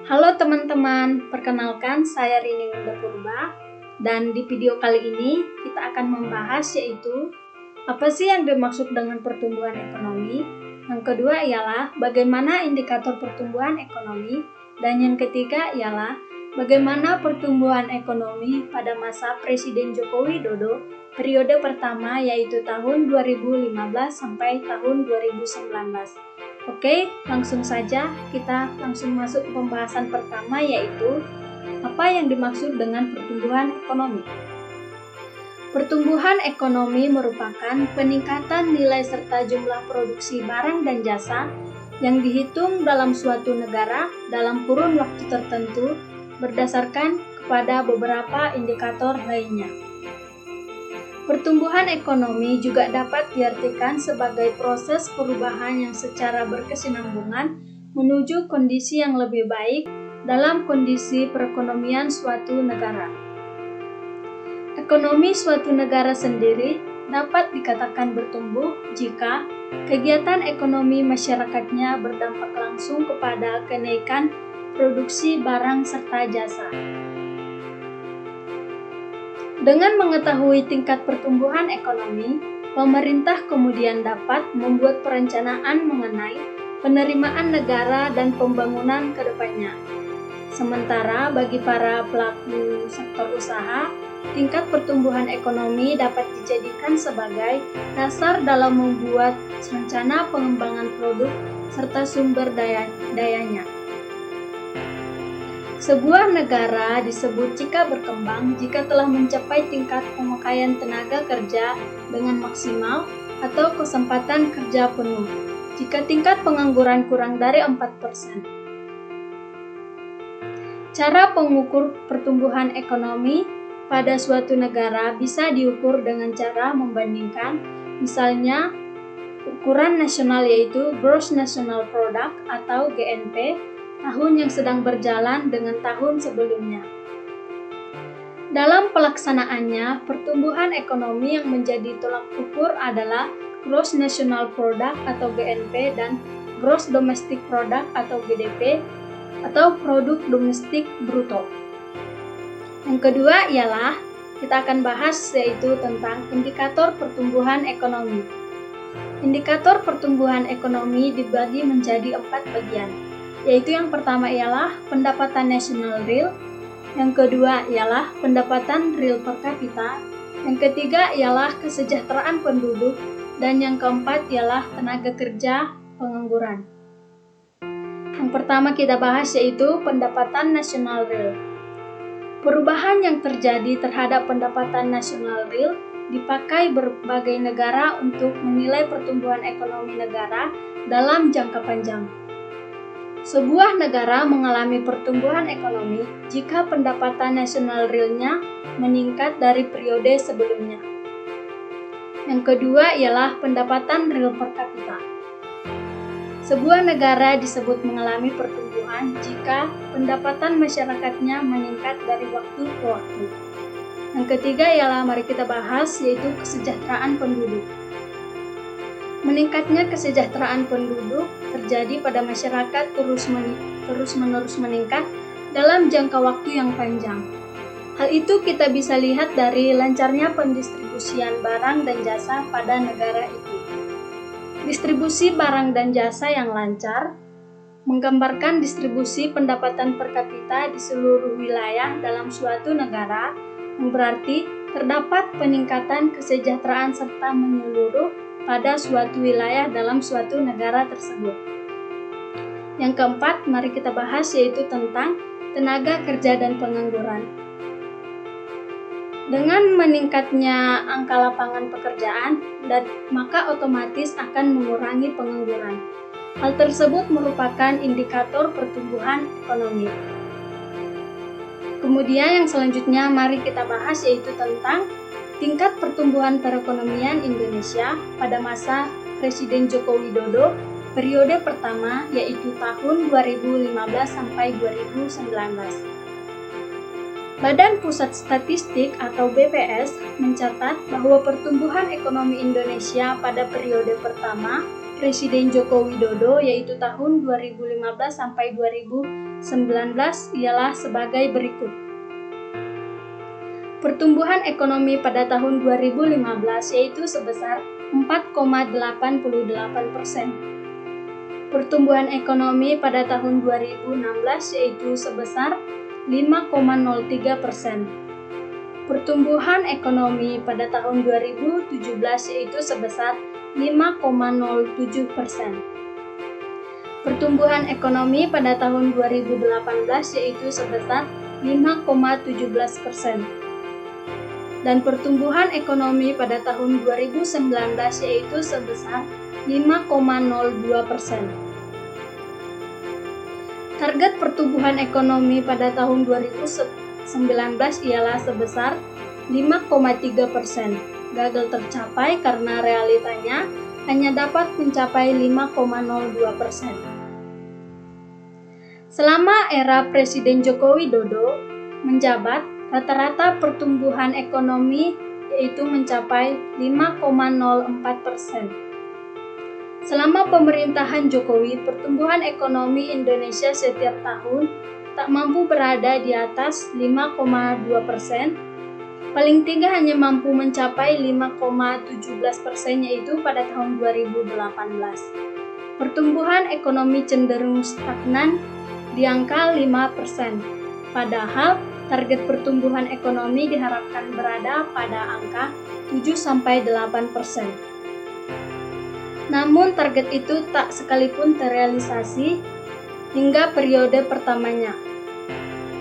Halo teman-teman, perkenalkan saya Rini Winda Purba dan di video kali ini kita akan membahas yaitu apa sih yang dimaksud dengan pertumbuhan ekonomi. Yang kedua ialah bagaimana indikator pertumbuhan ekonomi dan yang ketiga ialah bagaimana pertumbuhan ekonomi pada masa Presiden Joko Widodo periode pertama yaitu tahun 2015 sampai tahun 2019. Oke, langsung saja kita langsung masuk ke pembahasan pertama yaitu apa yang dimaksud dengan pertumbuhan ekonomi. Pertumbuhan ekonomi merupakan peningkatan nilai serta jumlah produksi barang dan jasa yang dihitung dalam suatu negara dalam kurun waktu tertentu berdasarkan kepada beberapa indikator lainnya. Pertumbuhan ekonomi juga dapat diartikan sebagai proses perubahan yang secara berkesinambungan menuju kondisi yang lebih baik dalam kondisi perekonomian suatu negara. Ekonomi suatu negara sendiri dapat dikatakan bertumbuh jika kegiatan ekonomi masyarakatnya berdampak langsung kepada kenaikan produksi barang serta jasa. Dengan mengetahui tingkat pertumbuhan ekonomi, pemerintah kemudian dapat membuat perencanaan mengenai penerimaan negara dan pembangunan ke depannya. Sementara bagi para pelaku sektor usaha, tingkat pertumbuhan ekonomi dapat dijadikan sebagai dasar dalam membuat rencana pengembangan produk serta sumber dayanya. Sebuah negara disebut jika berkembang jika telah mencapai tingkat pemakaian tenaga kerja dengan maksimal atau kesempatan kerja penuh, jika tingkat pengangguran kurang dari 4%. Cara pengukur pertumbuhan ekonomi pada suatu negara bisa diukur dengan cara membandingkan, misalnya ukuran nasional yaitu Gross National Product atau GNP, tahun yang sedang berjalan dengan tahun sebelumnya. Dalam pelaksanaannya, pertumbuhan ekonomi yang menjadi tolak ukur adalah Gross National Product atau GNP dan Gross Domestic Product atau GDP atau Produk Domestik Bruto. Yang kedua ialah kita akan bahas yaitu tentang indikator pertumbuhan ekonomi. Indikator pertumbuhan ekonomi dibagi menjadi 4 bagian. Yaitu yang pertama ialah pendapatan nasional real, yang kedua ialah pendapatan real per kapita, yang ketiga ialah kesejahteraan penduduk, dan yang keempat ialah tenaga kerja pengangguran. Yang pertama kita bahas yaitu pendapatan nasional real. Perubahan yang terjadi terhadap pendapatan nasional real dipakai berbagai negara untuk menilai pertumbuhan ekonomi negara dalam jangka panjang. Sebuah negara mengalami pertumbuhan ekonomi jika pendapatan nasional realnya meningkat dari periode sebelumnya. Yang kedua ialah pendapatan real per kapita. Sebuah negara disebut mengalami pertumbuhan jika pendapatan masyarakatnya meningkat dari waktu ke waktu. Yang ketiga ialah mari kita bahas yaitu kesejahteraan penduduk. Meningkatnya kesejahteraan penduduk terjadi pada masyarakat terus-menerus meningkat dalam jangka waktu yang panjang. Hal itu kita bisa lihat dari lancarnya pendistribusian barang dan jasa pada negara itu. Distribusi barang dan jasa yang lancar menggambarkan distribusi pendapatan per kapita di seluruh wilayah dalam suatu negara, yang berarti terdapat peningkatan kesejahteraan serta menyeluruh pada suatu wilayah dalam suatu negara tersebut. Yang keempat, mari kita bahas yaitu tentang tenaga kerja dan pengangguran. Dengan meningkatnya angka lapangan pekerjaan, maka otomatis akan mengurangi pengangguran. Hal tersebut merupakan indikator pertumbuhan ekonomi. Kemudian yang selanjutnya mari kita bahas yaitu tentang tingkat pertumbuhan perekonomian Indonesia pada masa Presiden Joko Widodo periode pertama yaitu tahun 2015 sampai 2019. Badan Pusat Statistik atau BPS mencatat bahwa pertumbuhan ekonomi Indonesia pada periode pertama Presiden Joko Widodo yaitu tahun 2015 sampai 2019 ialah sebagai berikut. Pertumbuhan ekonomi pada tahun 2015 yaitu sebesar 4,88%. Pertumbuhan ekonomi pada tahun 2016 yaitu sebesar 5,03%. Pertumbuhan ekonomi pada tahun 2017 yaitu sebesar 5,07%. Pertumbuhan ekonomi pada tahun 2018 yaitu sebesar 5,17%. Dan pertumbuhan ekonomi pada tahun 2019 yaitu sebesar 5,02%. Target pertumbuhan ekonomi pada tahun 2019 ialah sebesar 5,3%. Gagal tercapai karena realitanya hanya dapat mencapai 5,02%. Selama era Presiden Joko Widodo menjabat, rata-rata pertumbuhan ekonomi yaitu mencapai 5,04%. Selama pemerintahan Jokowi, pertumbuhan ekonomi Indonesia setiap tahun tak mampu berada di atas 5,2%, paling tinggi hanya mampu mencapai 5,17% yaitu pada tahun 2018. Pertumbuhan ekonomi cenderung stagnan di angka 5%, padahal target pertumbuhan ekonomi diharapkan berada pada angka 7-8%. Namun target itu tak sekalipun terrealisasi hingga periode pertamanya.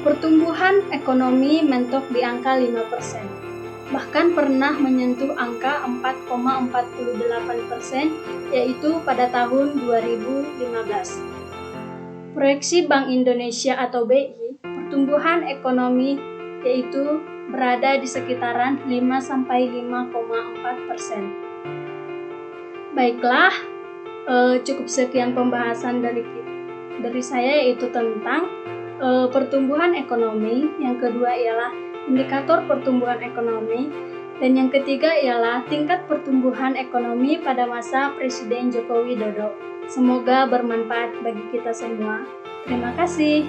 Pertumbuhan ekonomi mentok di angka 5%, bahkan pernah menyentuh angka 4,48% yaitu pada tahun 2015. Proyeksi Bank Indonesia atau BI, pertumbuhan ekonomi yaitu berada di sekitaran 5-5,4%. Baiklah, cukup sekian pembahasan dari saya yaitu tentang pertumbuhan ekonomi. Yang kedua ialah indikator pertumbuhan ekonomi, dan yang ketiga ialah tingkat pertumbuhan ekonomi pada masa Presiden Joko Widodo. Semoga bermanfaat bagi kita semua. Terima kasih.